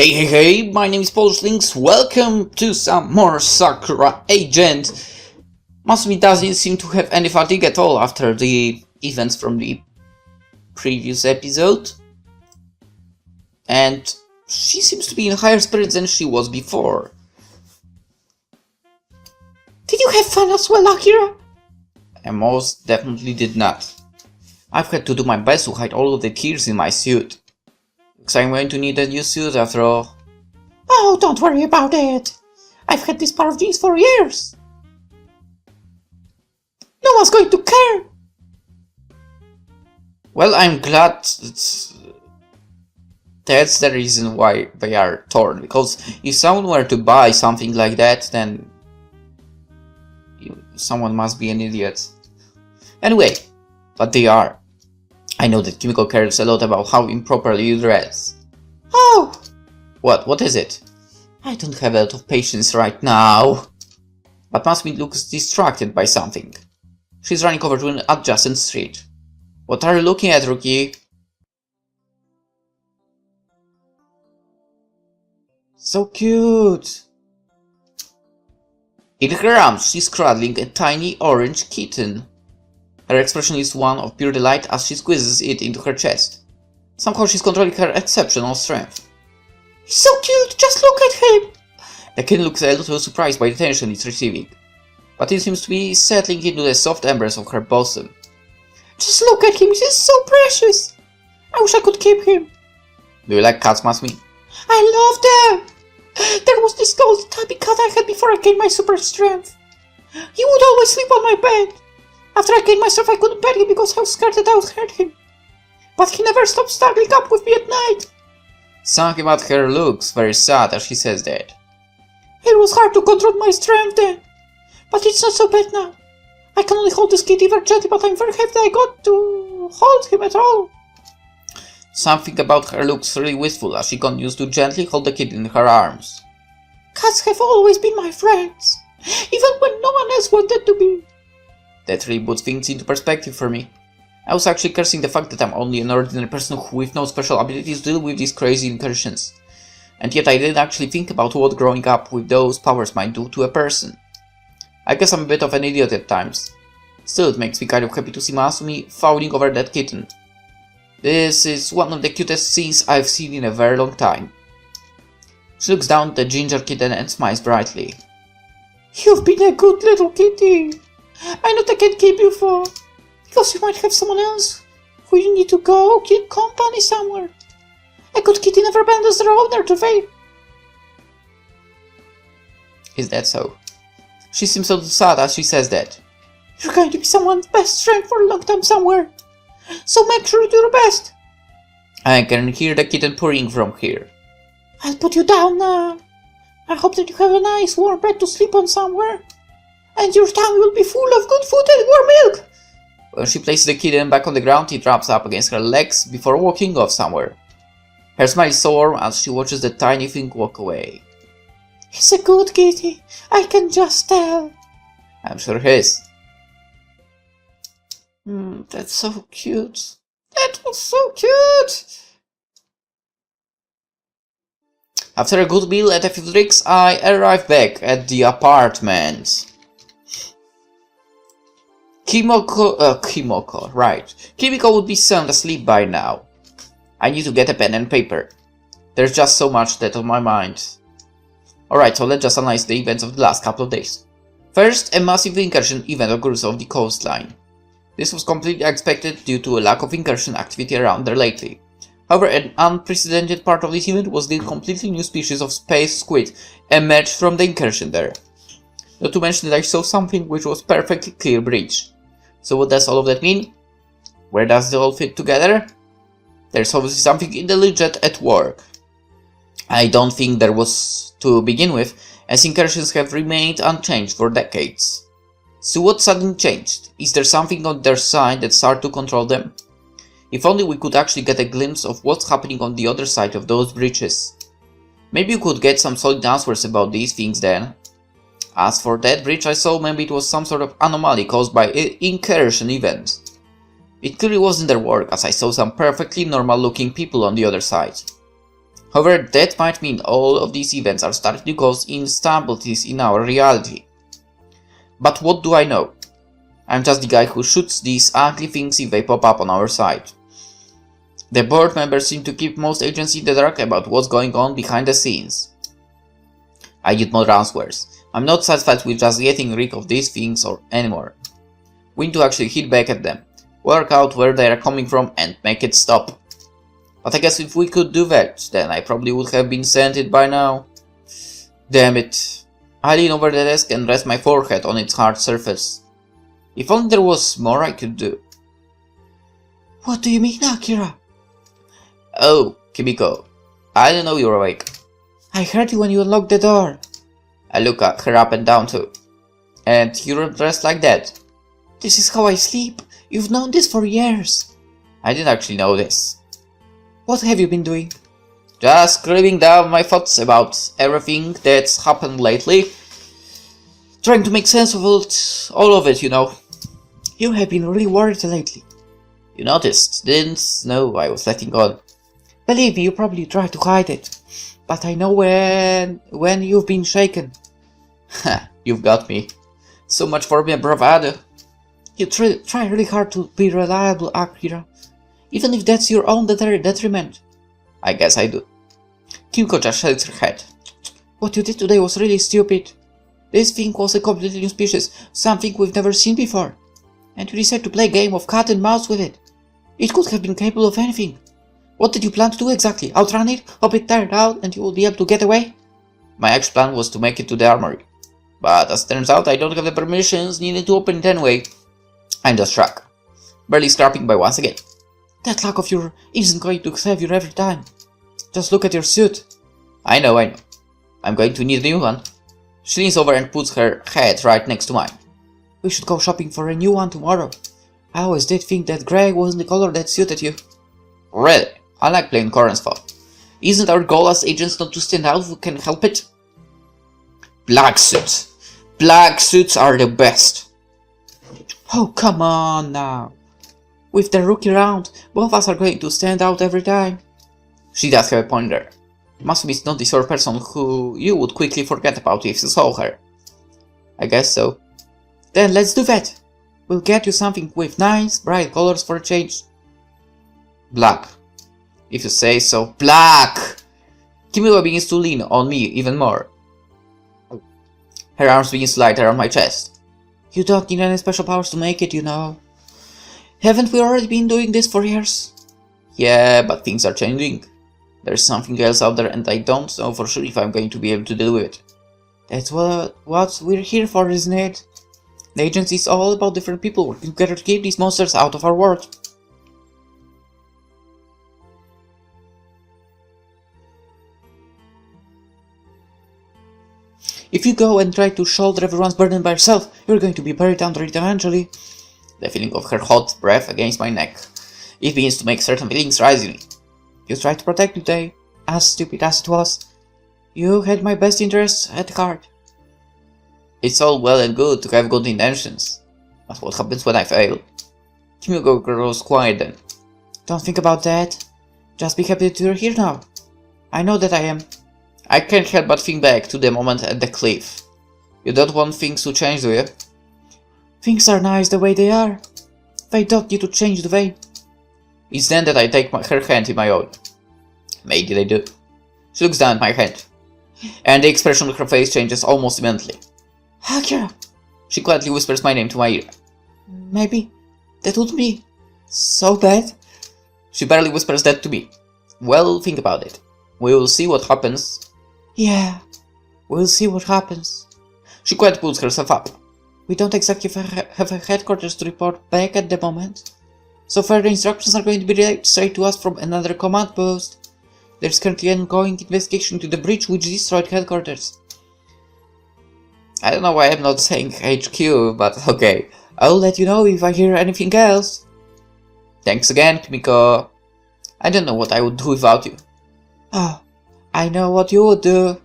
Hey, my name is PolishLynx, welcome to some more Sakura Agent. Masumi doesn't seem to have any fatigue at all after the events from the previous episode. And she seems to be in higher spirits than she was before. Did you have fun as well, Akira? I most definitely did not. I've had to do my best to hide all of the tears in my suit. Because I'm going to need a new suit after all. Oh, don't worry about it. I've had this pair of jeans for years. No one's going to care. Well, I'm glad that's the reason why they are torn. Because if someone were to buy something like that, then someone must be an idiot. Anyway, but they are. I know that Kimiko cares a lot about how improperly you dress. Oh! What is it? I don't have a lot of patience right now. But Masumi looks distracted by something. She's running over to an adjacent street. What are you looking at, Rookie? So cute! In her arms, she's cradling a tiny orange kitten. Her expression is one of pure delight as she squeezes it into her chest. Somehow she's controlling her exceptional strength. He's so cute, just look at him! The kitten looks a little surprised by the attention it's receiving, but it seems to be settling into the soft embers of her bosom. Just look at him, he's so precious! I wish I could keep him. Do you like cats, Masumi? I love them! There was this gold tabby cat I had before I gained my super strength. He would always sleep on my bed. After I gained myself, I couldn't pet him because I was scared that I would hurt him. But he never stopped snuggling up with me at night. Something about her looks very sad as she says that. It was hard to control my strength then. But it's not so bad now. I can only hold this kitty very gently, but I'm very happy that I got to hold him at all. Something about her looks really wistful as she continues to gently hold the kid in her arms. Cats have always been my friends, even when no one else wanted to be. That really puts things into perspective for me. I was actually cursing the fact that I'm only an ordinary person who with no special abilities deal with these crazy incursions. And yet I didn't actually think about what growing up with those powers might do to a person. I guess I'm a bit of an idiot at times. Still, it makes me kind of happy to see Masumi fawning over that kitten. This is one of the cutest scenes I've seen in a very long time. She looks down at the ginger kitten and smiles brightly. You've been a good little kitty. I know I can't keep you for, because you might have someone else who you need to go keep company somewhere. A good kitty never abandons their owner to fate. Is that so? She seems so sad as she says that. You're going to be someone's best friend for a long time somewhere, so make sure you do your best. I can hear the kitten purring from here. I'll put you down now. I hope that you have a nice warm bed to sleep on somewhere. And your tummy will be full of good food and warm milk! When she places the kitten back on the ground, it wraps up against her legs before walking off somewhere. Her smile is so warm as she watches the tiny thing walk away. He's a good kitty, I can just tell. I'm sure he is. That's so cute. That was so cute! After a good meal and a few drinks, I arrive back at the apartment. Kimiko, right. Kimiko would be sound asleep by now. I need to get a pen and paper. There's just so much that on my mind. Alright, so let's just analyze the events of the last couple of days. First, a massive incursion event occurs off the coastline. This was completely expected due to a lack of incursion activity around there lately. However, an unprecedented part of this event was the completely new species of space squid emerged from the incursion there. Not to mention that I saw something which was perfectly clear breach. So what does all of that mean? Where does it all fit together? There's obviously something intelligent at work. I don't think there was to begin with, as incursions have remained unchanged for decades. So what suddenly changed? Is there something on their side that started to control them? If only we could actually get a glimpse of what's happening on the other side of those breaches. Maybe we could get some solid answers about these things then. As for that breach I saw, maybe it was some sort of anomaly caused by an incursion event. It clearly wasn't their work, as I saw some perfectly normal looking people on the other side. However, that might mean all of these events are starting to cause instabilities in our reality. But what do I know? I'm just the guy who shoots these ugly things if they pop up on our side. The board members seem to keep most agents in the dark about what's going on behind the scenes. I need more answers. I'm not satisfied with just getting rid of these things anymore. We need to actually hit back at them, work out where they are coming from and make it stop. But I guess if we could do that, then I probably would have been sent it by now. Damn it. I lean over the desk and rest my forehead on its hard surface. If only there was more I could do. What do you mean, Akira? Oh, Kimiko. I didn't know you were awake. I heard you when you unlocked the door. I look at her up and down too. And you're dressed like that. This is how I sleep. You've known this for years. I didn't actually know this. What have you been doing? Just scribbling down my thoughts about everything that's happened lately. Trying to make sense of it, all of it, you know. You have been really worried lately. You noticed, didn't know I was letting on. Believe me, you probably tried to hide it. But I know when you've been shaken. Ha, you've got me. So much for my bravado. You try really hard to be reliable, Akira. Even if that's your own detriment. I guess I do. Kimiko just shakes her head. What you did today was really stupid. This thing was a completely new species, something we've never seen before. And you decided to play a game of cat and mouse with it. It could have been capable of anything. What did you plan to do exactly? Outrun it? Hope it tired out and you will be able to get away? My actual plan was to make it to the armory. But as it turns out, I don't have the permissions needed to open it anyway. I'm just struck. Barely scrapping by once again. That luck of yours isn't going to save you every time. Just look at your suit. I know. I'm going to need a new one. She leans over and puts her head right next to mine. We should go shopping for a new one tomorrow. I always did think that grey wasn't the color that suited you. Really? I like plain current stuff. Isn't our goal as agents not to stand out if we can help it? Black suits. Black suits are the best. Oh, come on now. With the rookie round, both of us are going to stand out every time. She does have a point there. Masumi is not the sort of person who you would quickly forget about if you saw her. I guess so. Then let's do that. We'll get you something with nice, bright colors for a change. Black. If you say so. Black! Kimiko begins to lean on me even more. Her arms begin to slide around my chest. You don't need any special powers to make it, you know. Haven't we already been doing this for years? Yeah, but things are changing. There's something else out there and I don't know for sure if I'm going to be able to deal with it. That's what we're here for, isn't it? The agency is all about different people working together to keep these monsters out of our world. If you go and try to shoulder everyone's burden by yourself, you're going to be buried under it eventually. The feeling of her hot breath against my neck. It begins to make certain feelings rise in me. You tried to protect me today, as stupid as it was. You had my best interests at heart. It's all well and good to have good intentions. But what happens when I fail? Kimiko grows quiet then. Don't think about that. Just be happy that you're here now. I know that I am. I can't help but think back to the moment at the cliff. You don't want things to change, do you? Things are nice the way they are. They don't need to change the way. It's then that I take her hand in my own. Maybe they do. She looks down at my hand. And the expression on her face changes almost immediately. Akira! She quietly whispers my name to my ear. Maybe that would be so bad. She barely whispers that to me. Well, think about it. We will see what happens. Yeah, we'll see what happens. She quietly pulls herself up. We don't exactly have a headquarters to report back at the moment. So further instructions are going to be relayed straight to us from another command post. There's currently an ongoing investigation to the breach which destroyed headquarters. I don't know why I'm not saying HQ, but okay. I'll let you know if I hear anything else. Thanks again, Kimiko. I don't know what I would do without you. Oh, I know what you would do.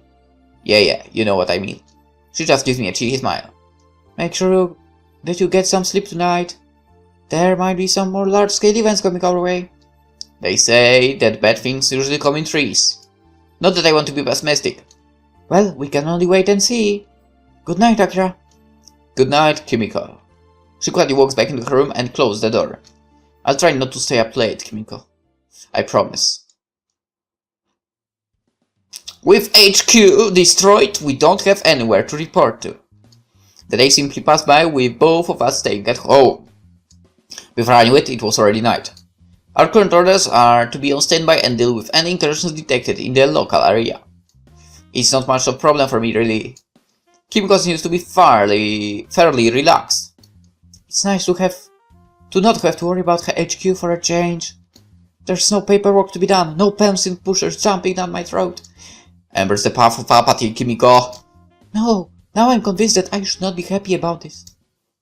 Yeah, you know what I mean. She just gives me a cheeky smile. Make sure that you get some sleep tonight. There might be some more large-scale events coming our way. They say that bad things usually come in threes. Not that I want to be pessimistic. Well, we can only wait and see. Good night, Akira. Good night, Kimiko. She quietly walks back into her room and closes the door. I'll try not to stay up late, Kimiko. I promise. With HQ destroyed, we don't have anywhere to report to. The day simply passed by with both of us staying at home. Before I knew it, it was already night. Our current orders are to be on standby and deal with any incursions detected in the local area. It's not much of a problem for me, really. Kimiko seems to be fairly relaxed. It's nice to not have to worry about her HQ for a change. There's no paperwork to be done, no pencil pushers jumping down my throat. Embers the path of apathy, Kimiko. No, now I'm convinced that I should not be happy about this.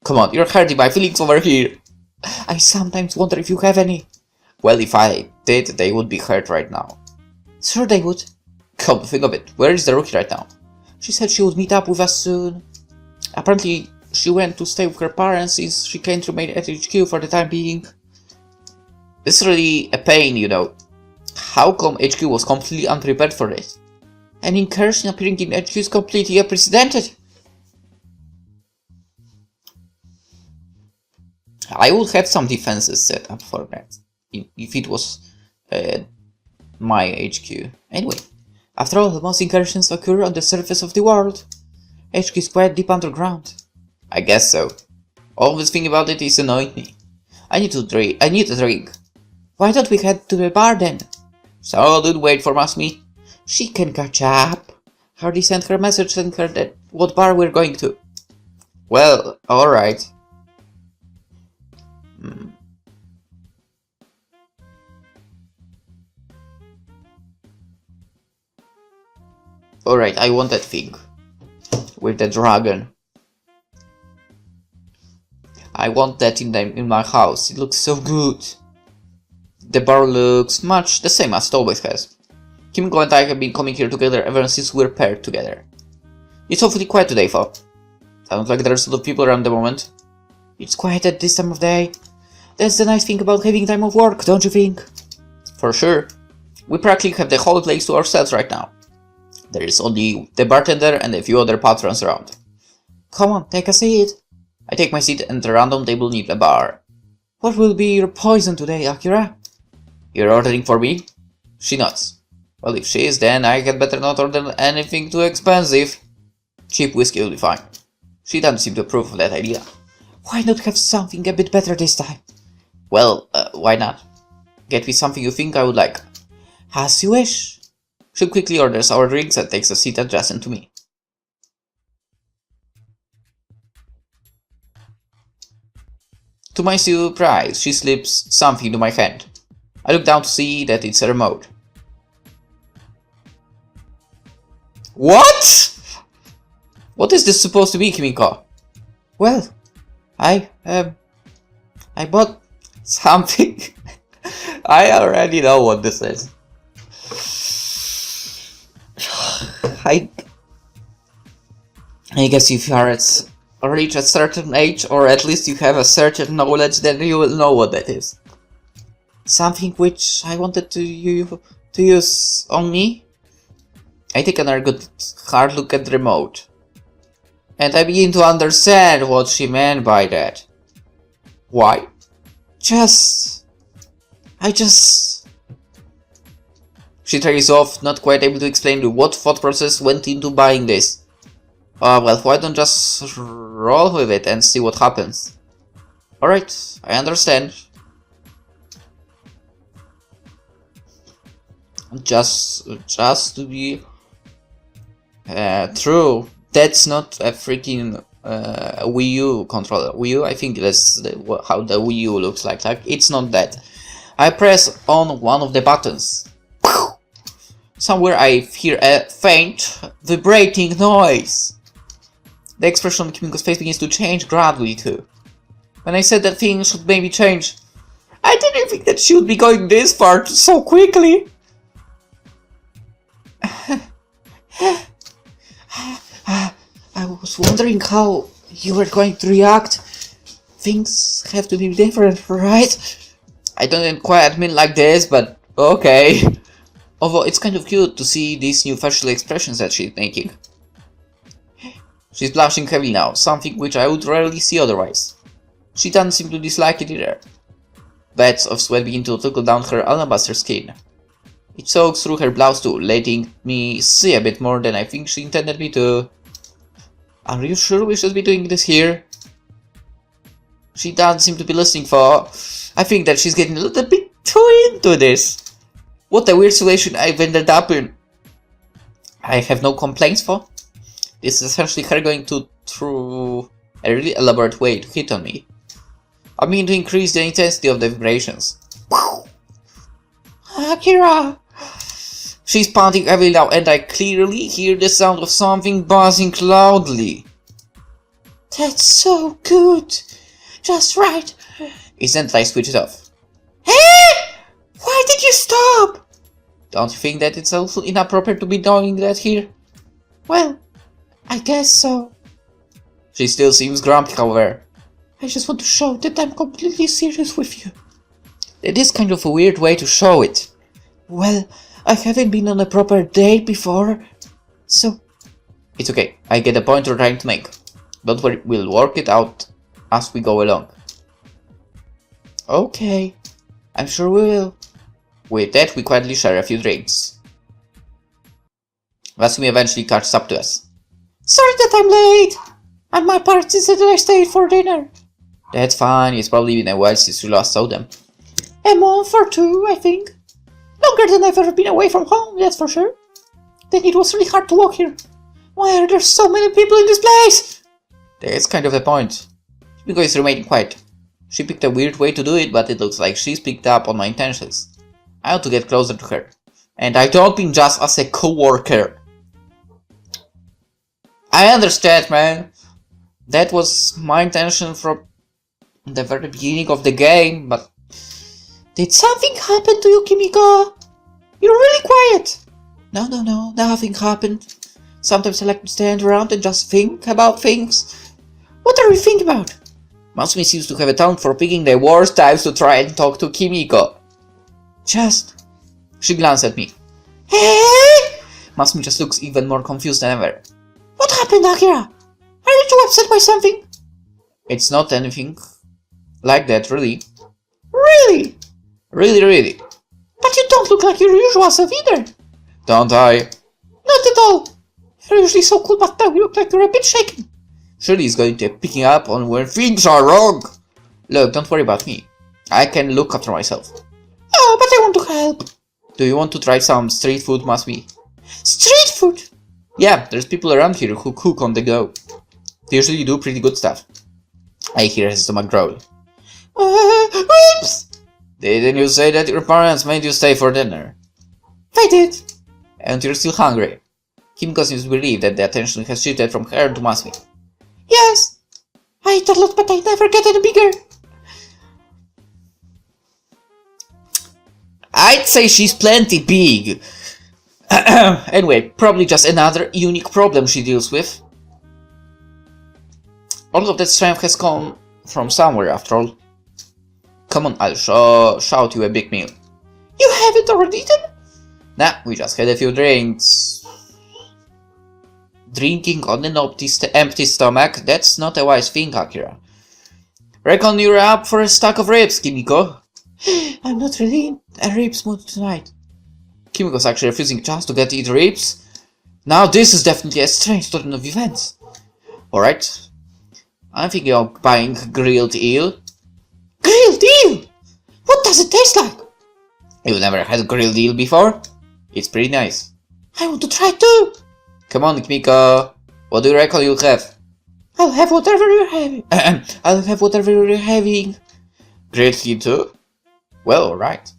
Come on, you're hurting my feelings over here. I sometimes wonder if you have any. Well, if I did, they would be hurt right now. Sure they would. Come to think of it, where is the rookie right now? She said she would meet up with us soon. Apparently, she went to stay with her parents since she can't remain at HQ for the time being. This is really a pain, you know. How come HQ was completely unprepared for this? An incursion appearing in HQ is completely unprecedented. I would have some defenses set up for that, if it was my HQ. Anyway, after all, most incursions occur on the surface of the world. HQ is quite deep underground. I guess so. All this thing about it is annoying me. I need a drink. Why don't we head to the bar then? So don't wait for me. She can catch up. Hardy sent her message telling her that what bar we're going to. Well, alright. Alright, I want that thing. With the dragon. I want that in my house. It looks so good. The bar looks much the same as it always has. Kimiko and I have been coming here together ever since we were paired together. It's awfully quiet today, though. Sounds like there's a lot of people around the moment. It's quiet at this time of day. That's the nice thing about having time off work, don't you think? For sure. We practically have the whole place to ourselves right now. There is only the bartender and a few other patrons around. Come on, take a seat. I take my seat at a random table near the bar. What will be your poison today, Akira? You're ordering for me? She nods. Well, if she is, then I had better not order anything too expensive. Cheap whiskey will be fine. She doesn't seem to approve of that idea. Why not have something a bit better this time? Well, why not? Get me something you think I would like. As you wish. She quickly orders our drinks and takes a seat adjacent to me. To my surprise, she slips something into my hand. I look down to see that it's a remote. What? What is this supposed to be, Kimiko? Well, I bought something. I already know what this is. I guess if you are reach a certain age, or at least you have a certain knowledge, then you will know what that is. Something which I wanted to use on me. I take another good hard look at the remote. And I begin to understand what she meant by that. Why? She trails off, not quite able to explain what thought process went into buying this. Well, why don't just roll with it and see what happens? Alright, I understand. Just to be true, that's not a freaking Wii U controller. Wii U, I think that's how the Wii U looks like. It's not that. I press on one of the buttons. Somewhere I hear a faint, vibrating noise. The expression on Kimiko's face begins to change gradually too. When I said that things should maybe change, I didn't think that she would be going this far so quickly. I was wondering how you were going to react. Things have to be different, right? I don't quite admit like this, but okay. Although it's kind of cute to see these new facial expressions that she's making. She's blushing heavily now, something which I would rarely see otherwise. She doesn't seem to dislike it either. Beds of sweat begin to trickle down her alabaster skin. It soaks through her blouse too, letting me see a bit more than I think she intended me to. Are you sure we should be doing this here? She doesn't seem to be listening for. I think that she's getting a little bit too into this. What a weird situation I've ended up in. I have no complaints for. This is essentially her going through a really elaborate way to hit on me. I mean to increase the intensity of the vibrations. Akira! She's panting heavily now and I clearly hear the sound of something buzzing loudly. That's so good! Just right! Instantly I switch it off. Hey! Why did you stop? Don't you think that it's also inappropriate to be doing that here? Well, I guess so. She still seems grumpy, however. I just want to show that I'm completely serious with you. It is kind of a weird way to show it. Well, I haven't been on a proper date before, so... It's okay, I get the point you're trying to make. Don't worry, we'll work it out as we go along. Okay, I'm sure we will. With that, we quietly share a few drinks. Vasumi eventually catches up to us. Sorry that I'm late! And my parents insisted I stayed for dinner. That's fine, it's probably been a while since you last saw them. A month or two, I think. Longer than I've ever been away from home, that's for sure. Then it was really hard to walk here. Why are there so many people in this place? That's kind of the point. Kimiko is remaining quiet. She picked a weird way to do it, but it looks like she's picked up on my intentions. I want to get closer to her. And I don't mean just as a co-worker. I understand, man. That was my intention from the very beginning of the game, but... Did something happen to you, Kimiko? You're really quiet. No, nothing happened. Sometimes I like to stand around and just think about things. What are you thinking about? Masumi seems to have a talent for picking the worst times to try and talk to Kimiko. Just... She glanced at me. Hey! Masumi just looks even more confused than ever. What happened, Akira? Are you too upset by something? It's not anything like that, really. Really? Really. But you don't look like your usual self either. Don't I? Not at all. You're usually so cool, but now you look like you're a bit shaken. Surely he's going to be picking up on where things are wrong. Look, don't worry about me. I can look after myself. Oh, but I want to help. Do you want to try some street food, Masumi? Street food? Yeah, there's people around here who cook on the go. They usually do pretty good stuff. I hear his stomach growl. Oops! Didn't you say that your parents made you stay for dinner? They did. And you're still hungry. Kimiko seems to believe that the attention has shifted from her to Masumi. Yes. I eat a lot, but I never get any bigger. I'd say she's plenty big. Anyway, probably just another unique problem she deals with. All of that strength has come from somewhere, after all. Come on, I'll shout you a big meal. You haven't already eaten? Nah, we just had a few drinks. Drinking on an empty stomach, that's not a wise thing, Akira. Reckon you're up for a stack of ribs, Kimiko. I'm not really in a ribs mood tonight. Kimiko's actually refusing just to get to eat ribs. Now this is definitely a strange turn of events. Alright. I'm thinking of buying grilled eel. Grilled eel? What does it taste like? You've never had grilled eel before? It's pretty nice. I want to try too. Come on, Kimiko. What do you reckon you'll have? I'll have whatever you're having. I'll have whatever you're having. Grilled eel too? Well, alright.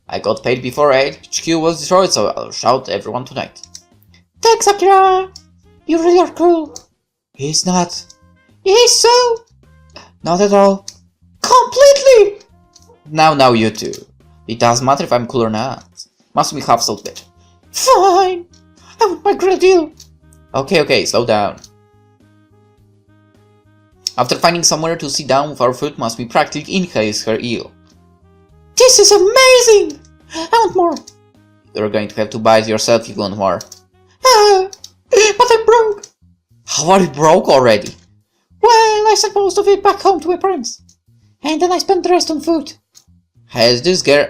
I got paid before HQ was destroyed, so I'll shout at everyone tonight. Thanks, Akira. You really are cool. He's not. He's so. Not at all. Completely. Now you two. It doesn't matter if I'm cool or not. Masumi huffs a little bit. Fine. I want my grilled eel. Okay, slow down. After finding somewhere to sit down with our food, Masumi practically inhales her eel. This is amazing! I want more. you're going to have to buy it yourself if you want more. Ah, but I'm broke. How are you broke already? Well, I sent most of it back home to my parents. And then I spent the rest on food. Has this girl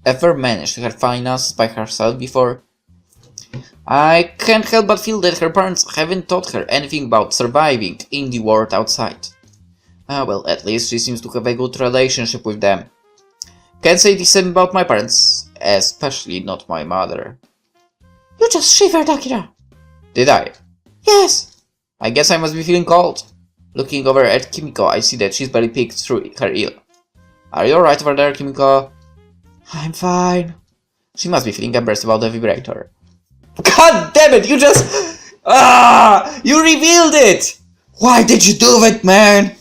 ever managed her finances by herself before? I can't help but feel that her parents haven't taught her anything about surviving in the world outside. Well, at least she seems to have a good relationship with them. Can't say the same about my parents, especially not my mother. You just shivered, Akira. Did I? Yes. I guess I must be feeling cold. Looking over at Kimiko, I see that she's barely peeked through her eel. Are you alright over there, Kimiko? I'm fine. She must be feeling embarrassed about the vibrator. God damn it, you just... You revealed it! Why did you do that, man?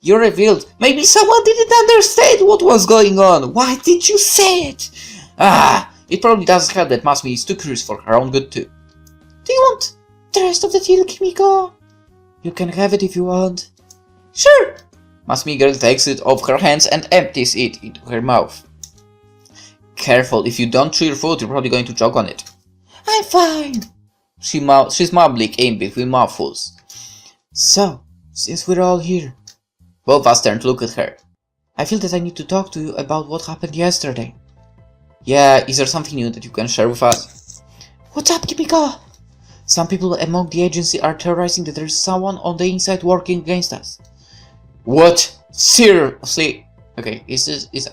You revealed. Maybe someone didn't understand what was going on. Why did you say it? It probably doesn't help that Masumi is too curious for her own good too. Do you want the rest of the deal, Kimiko? You can have it if you want. Sure. Masumi girl takes it off her hands and empties it into her mouth. Careful, if you don't chew your food, you're probably going to choke on it. I'm fine. She's mumbling in between mouthfuls. So, since we're all here, both of us turn to look at her. I feel that I need to talk to you about what happened yesterday. Yeah, is there something new that you can share with us? What's up, Kimiko? Some people among the agency are theorizing that there's someone on the inside working against us. What? Seriously? Okay,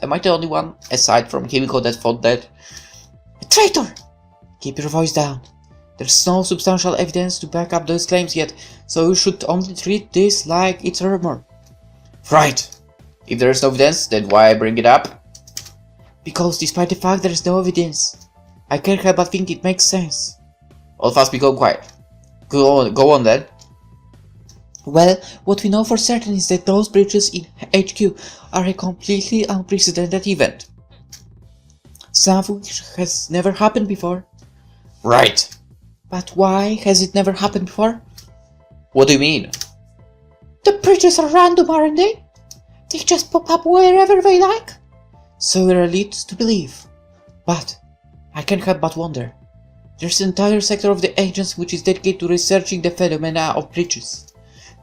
am I the only one, aside from Kimiko, that thought that? A traitor! Keep your voice down. There's no substantial evidence to back up those claims yet, so you should only treat this like it's a rumor. Right. If there's no evidence, then why bring it up? Because despite the fact there's no evidence, I can't help but think it makes sense. All of us become quiet. Go on then. Well, what we know for certain is that those breaches in HQ are a completely unprecedented event. Something which has never happened before. Right. But why has it never happened before? What do you mean? The breaches are random, aren't they? They just pop up wherever they like. So we're led to believe. But I can't help but wonder. There's an entire sector of the agency which is dedicated to researching the phenomena of breaches.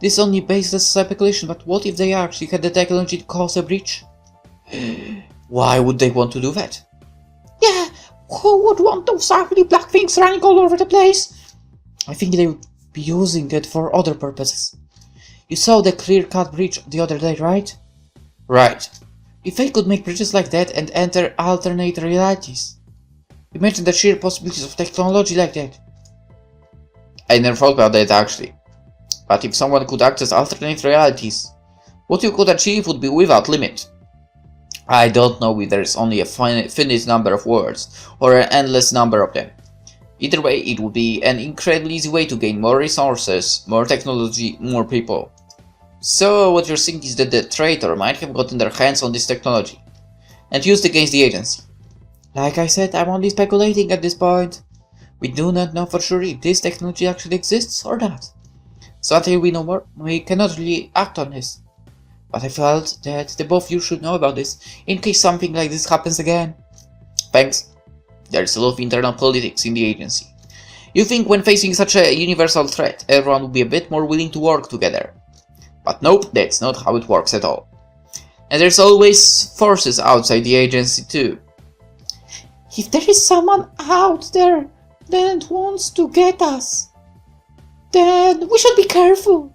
This is only baseless speculation, but what if they actually had the technology to cause a breach? Why would they want to do that? Yeah, who would want those ugly black things running all over the place? I think they would be using it for other purposes. You saw the clear-cut breach the other day, right? Right. If they could make breaches like that and enter alternate realities, imagine the sheer possibilities of technology like that. I never thought about that actually. But if someone could access alternate realities, what you could achieve would be without limit. I don't know if there's only a finite number of words or an endless number of them. Either way, it would be an incredibly easy way to gain more resources, more technology, more people. So what you're saying is that the traitor might have gotten their hands on this technology and used it against the agency. Like I said, I'm only speculating at this point. We do not know for sure if this technology actually exists or not. So until we know more, we cannot really act on this. But I felt that the both of you should know about this, in case something like this happens again. Thanks. There's a lot of internal politics in the agency. You think when facing such a universal threat, everyone would be a bit more willing to work together. But nope, that's not how it works at all. And there's always forces outside the agency too. If there is someone out there that wants to get us, then we should be careful.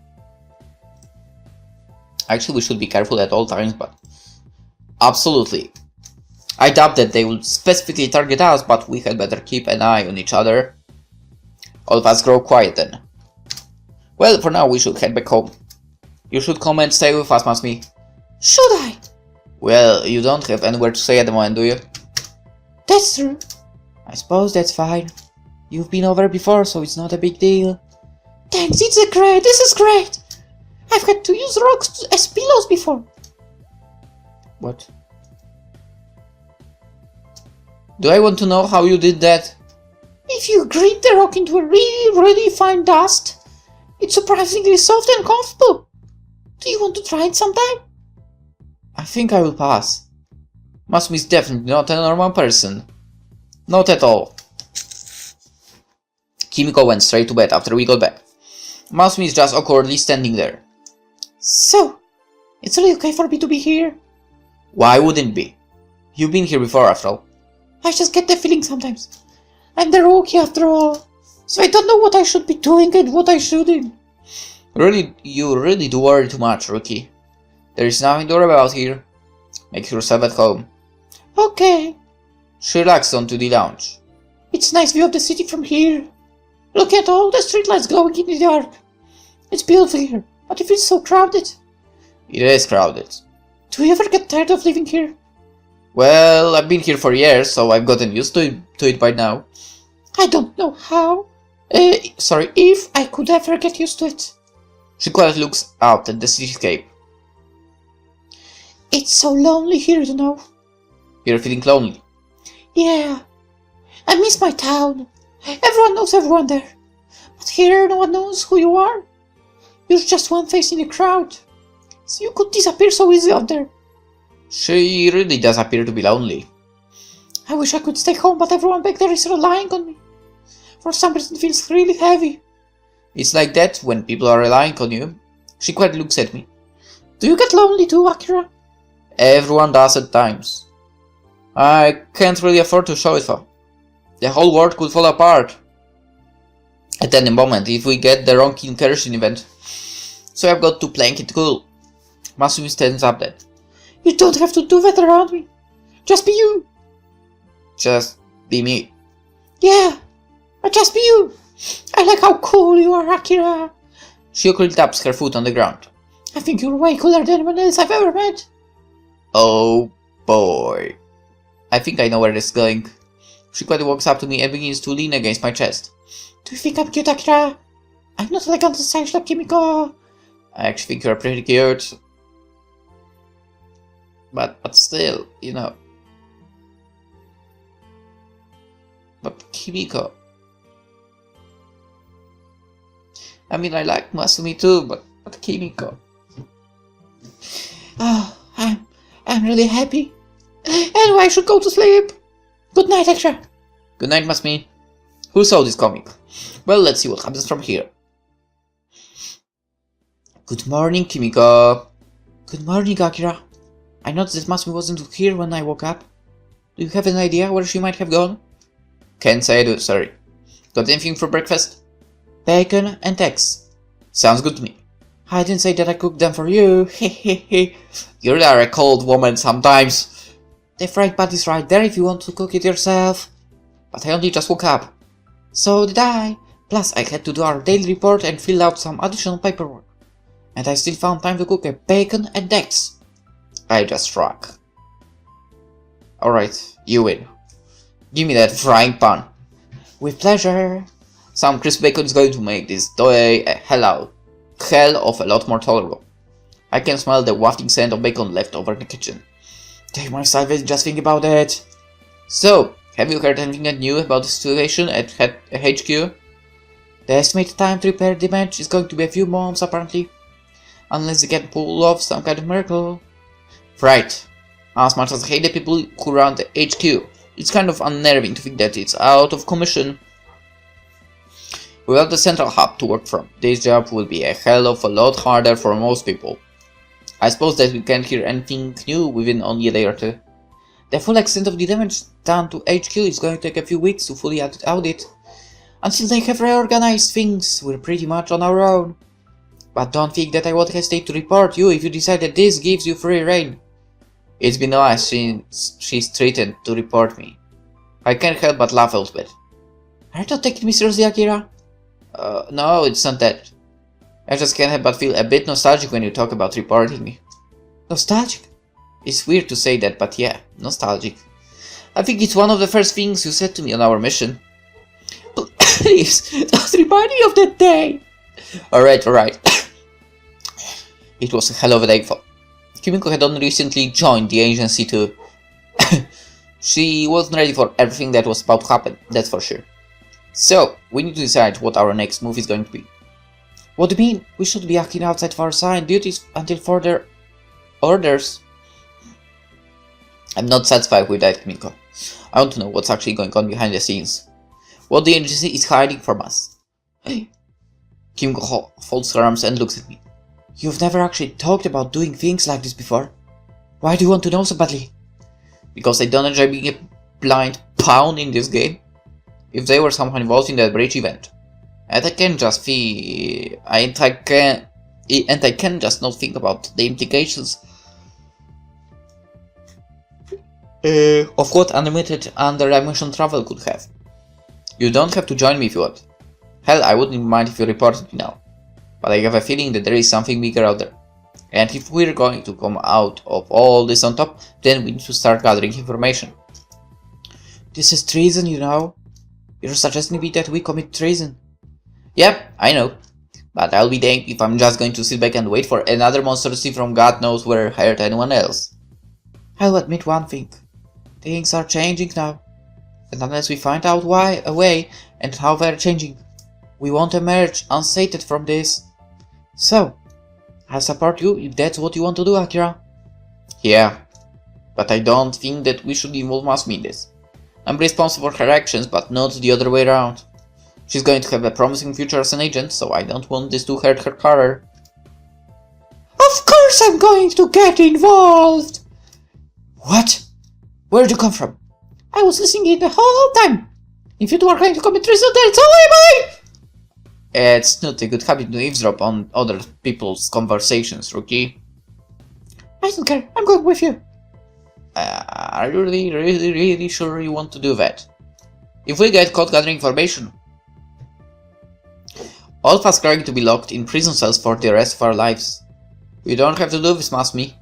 Actually, we should be careful at all times, but... Absolutely. I doubt that they will specifically target us, but we had better keep an eye on each other. All of us grow quiet then. Well, for now we should head back home. You should come and stay with us, Masumi. Should I? Well, you don't have anywhere to stay at the moment, do you? That's true. I suppose that's fine. You've been over before, so it's not a big deal. Thanks, this is great! I've had to use rocks as pillows before. What? Do I want to know how you did that? If you grind the rock into a really fine dust, it's surprisingly soft and comfortable. Do you want to try it sometime? I think I will pass. Masumi is definitely not a normal person. Not at all. Kimiko went straight to bed after we got back. Masumi is just awkwardly standing there. So, it's really okay for me to be here? Why wouldn't it be? You've been here before after all. I just get the feeling sometimes. I'm the rookie after all. So I don't know what I should be doing and what I shouldn't. You really do worry too much, Rookie. There is nothing to worry about here. Make yourself at home. Okay. She relaxed onto the lounge. It's a nice view of the city from here. Look at all the streetlights glowing in the dark. It's beautiful here, but it feels so crowded. It is crowded. Do you ever get tired of living here? Well, I've been here for years, so I've gotten used to it by now. I don't know how. If I could ever get used to it. She quietly looks out at the cityscape. It's so lonely here, you know. You're feeling lonely. Yeah. I miss my town. Everyone knows everyone there. But here no one knows who you are. You're just one face in the crowd. So you could disappear so easy out there. She really does appear to be lonely. I wish I could stay home, but everyone back there is relying on me. For some reason it feels really heavy. It's like that when people are relying on you. She quietly looks at me. Do you get lonely too, Akira? Everyone does at times. I can't really afford to show it though. The whole world could fall apart at any moment if we get the wrong incursion event. So I've got to plank it cool. Masumi stands up then. You don't have to do that around me. Just be you. Just be me. Yeah, but just be you. I like how cool you are, Akira. She awkwardly taps her foot on the ground. I think you're way cooler than anyone else I've ever met. Oh boy. I think I know where this is going. She quietly walks up to me and begins to lean against my chest. Do you think I'm cute, Akira? I'm not elegant and stylish like Kimiko. I actually think you're pretty cute. But still, you know. But Kimiko. I mean, I like Masumi too, but Kimiko. Oh, I'm really happy. Anyway, I should go to sleep. Good night, Akira. Good night, Masumi. Who saw this comic? Well, let's see what happens from here. Good morning, Kimiko. Good morning, Akira. I noticed that Masumi wasn't here when I woke up. Do you have an idea where she might have gone? Can't say I do, sorry. Got anything for breakfast? Bacon and eggs. Sounds good to me. I didn't say that I cooked them for you. Hehehe. You are a cold woman sometimes. The frying pan is right there if you want to cook it yourself. But I only just woke up. So did I. Plus, I had to do our daily report and fill out some additional paperwork. And I still found time to cook a bacon and eggs. I just shrug. Alright, you win. Give me that frying pan. With pleasure. Some crisp bacon is going to make this day a hell of a lot more tolerable. I can smell the wafting scent of bacon left over in the kitchen. Damn myself, just think about it. So, have you heard anything new about the situation at HQ? The estimated time to repair the damage is going to be a few months apparently. Unless they can pull off some kind of miracle. Right. As much as I hate the people who run the HQ, it's kind of unnerving to think that it's out of commission. Without the central hub to work from, this job will be a hell of a lot harder for most people. I suppose that we can't hear anything new within only a day or two. The full extent of the damage done to HQ is going to take a few weeks to fully audit. Until they have reorganized things, we're pretty much on our own. But don't think that I won't hesitate to report you if you decide that this gives you free reign. It's been a while since she's threatened to report me. I can't help but laugh a little bit. Are you not taking me seriously, Akira? No, it's not that. I just can't help but feel a bit nostalgic when you talk about reporting me. Nostalgic? It's weird to say that, but yeah, nostalgic. I think it's one of the first things you said to me on our mission. Please, don't remind me of that day. Alright. It was a hell of a day for... Kimiko had only recently joined the agency too. She wasn't ready for everything that was about to happen, that's for sure. So, we need to decide what our next move is going to be. What do you mean? We should be acting outside of our assigned duties until further orders. I'm not satisfied with that, Kimiko. I want to know what's actually going on behind the scenes. what the agency is hiding from us. Kim folds her arms and looks at me. You've never actually talked about doing things like this before. Why do you want to know so badly? Because I don't enjoy being a blind pawn in this game. If they were somehow involved in that bridge event, and I can just feel, and I can just not think about the implications of what unlimited underdimension travel could have. You don't have to join me if you want. Hell, I wouldn't mind if you reported me now. But I have a feeling that there is something bigger out there. And if we're going to come out of all this on top, then we need to start gathering information. This is treason, you know. You're suggesting me that we commit treason. Yep, I know. But I'll be danged if I'm just going to sit back and wait for another monstrosity from God knows where hurt anyone else. I'll admit one thing. Things are changing now. And unless we find out why, a way, and how they're changing, we won't emerge unsated from this. So, I support you if that's what you want to do, Akira. Yeah, but I don't think that we should involve Masumi in this. I'm responsible for her actions, but not the other way around. She's going to have a promising future as an agent, so I don't want this to hurt her career. Of course I'm going to get involved! What? Where'd you come from? I was listening the whole time. If you two are going to commit treason, then it's all mine! It's not a good habit to eavesdrop on other people's conversations, rookie. I don't care, I'm going with you. Are you really sure you want to do that? If we get caught gathering information, all of us are going to be locked in prison cells for the rest of our lives. You don't have to do this, Masumi.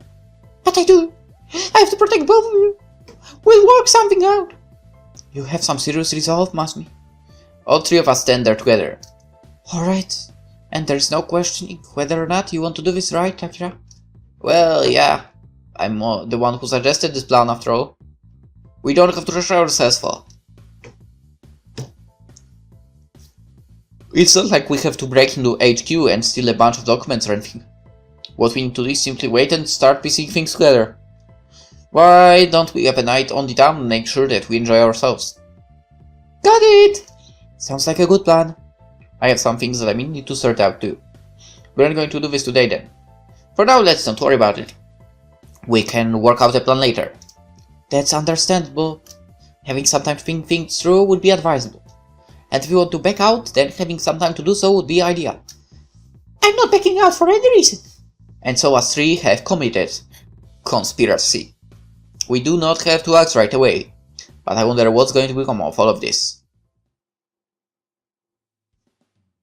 But I do. I have to protect both of you. We'll work something out. You have some serious resolve, Masumi. All three of us stand there together. Alright. And there's no questioning whether or not you want to do this, right, Akira? Well, yeah. I'm the one who suggested this plan after all. We don't have to rush ourselves for. It's not like we have to break into HQ and steal a bunch of documents or anything. What we need to do is simply wait and start piecing things together. Why don't we have a night on the town and make sure that we enjoy ourselves? Got it! Sounds like a good plan. I have some things that I need to sort out too. We're not going to do this today then. For now, let's not worry about it. We can work out a plan later. That's understandable. Having some time to think things through would be advisable. And if you want to back out, then having some time to do so would be ideal. I'm not backing out for any reason. And so us three have committed conspiracy. We do not have to act right away, but I wonder what's going to become of all of this.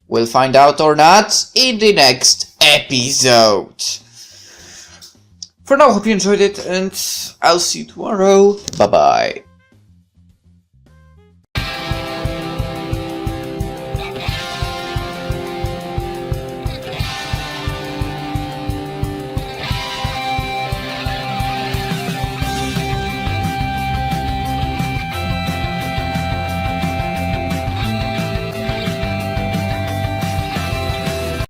We'll find out or not in the next episode. For now, hope you enjoyed it, and I'll see you tomorrow. Bye bye.